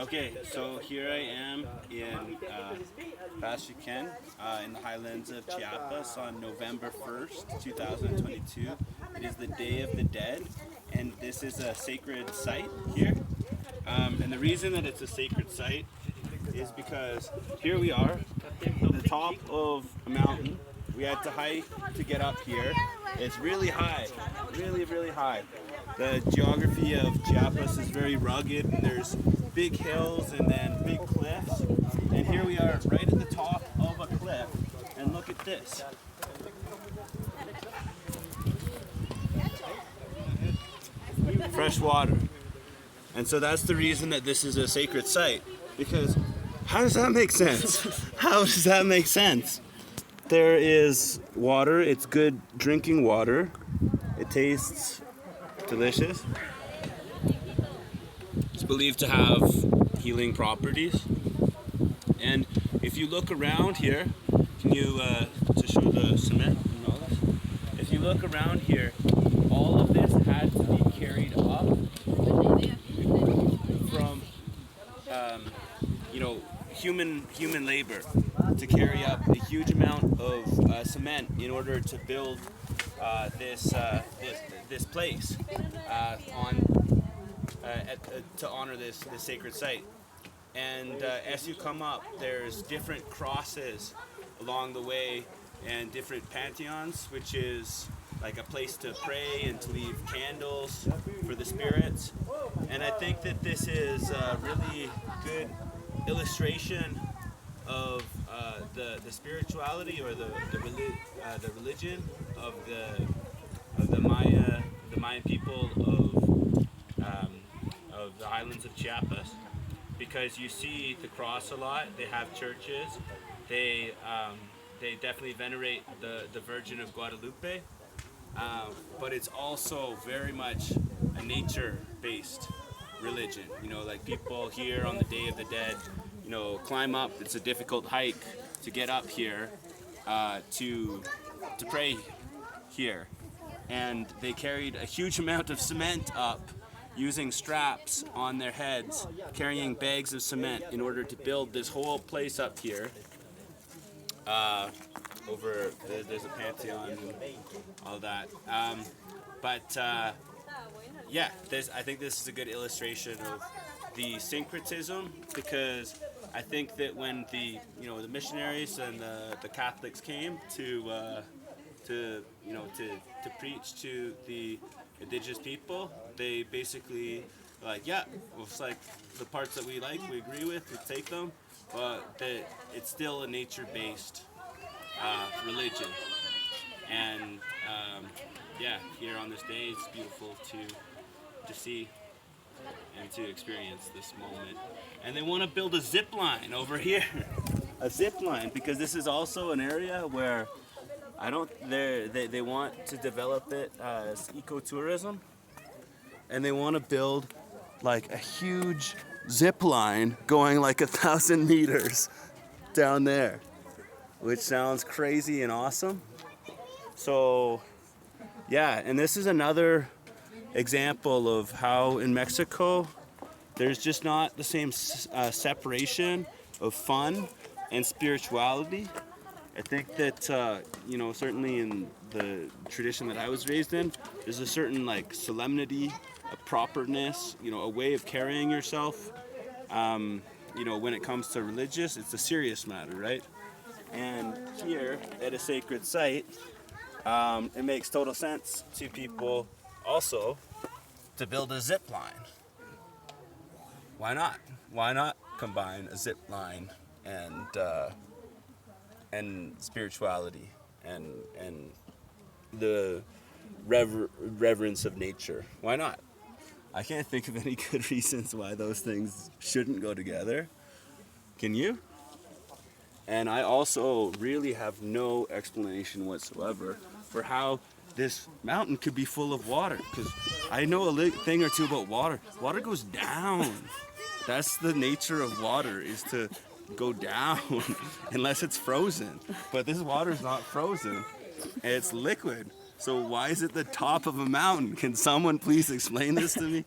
Okay, so here I am in Pasture Ken in the Highlands of Chiapas on November 1st, 2022. It is the Day of the Dead, and this is a sacred site here. And the reason that it's a sacred site is because here we are at the top of a mountain. We had to hike to get up here. It's really high, really, really high. The geography of Chiapas is very rugged, and there's big hills and then big cliffs. And here we are right at the top of a cliff, and look at this. Fresh water. And so that's the reason that this is a sacred site, because how does that make sense? How does that make sense? There is water, it's good drinking water. It tastes delicious. It's believed to have healing properties. And if you look around here, can you to show the cement and all this? If you look around here, all of this had to be carried up from human labor to carry up a huge amount of cement in order to build this place to honor this sacred site. And as you come up, there's different crosses along the way and different pantheons, which is like a place to pray and to leave candles for the spirits. And I think that this is a really good illustration of the spirituality or the religion of the Mayan people of the Highlands of Chiapas, because you see the cross a lot. They have churches. They definitely venerate the Virgin of Guadalupe, but it's also very much a nature-based religion. Like people here on the Day of the Dead, climb up. It's a difficult hike to get up here to pray here, and they carried a huge amount of cement up using straps on their heads, carrying bags of cement in order to build this whole place up here. There's a pantheon and all that. I think this is a good illustration of the syncretism, because I think that when the missionaries and the Catholics came to preach to the indigenous people, they basically it's like the parts that we like, we agree with, we take them, but that it's still a nature-based religion. And here on this day, it's beautiful to see and to experience this moment. And they want to build a zip line over here, a zip line, because this is also an area where they want to develop it as ecotourism, and they want to build like a huge zip line going like 1,000 meters down there, which sounds crazy and awesome. So and this is another example of how in Mexico there's just not the same separation of fun and spirituality. I think that certainly in the tradition that I was raised in, there's a certain solemnity, a properness, a way of carrying yourself. When it comes to religious, it's a serious matter, right? And here at a sacred site, it makes total sense to people also to build a zip line. Why not? Why not combine a zip line and spirituality and the reverence of nature? Why not? I can't think of any good reasons why those things shouldn't go together. Can you? And I also really have no explanation whatsoever for how this mountain could be full of water, because I know a thing or two about water. Water goes down. That's the nature of water, is to go down unless it's frozen. But this water is not frozen. It's liquid. So why is it the top of a mountain? Can someone please explain this to me?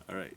All right.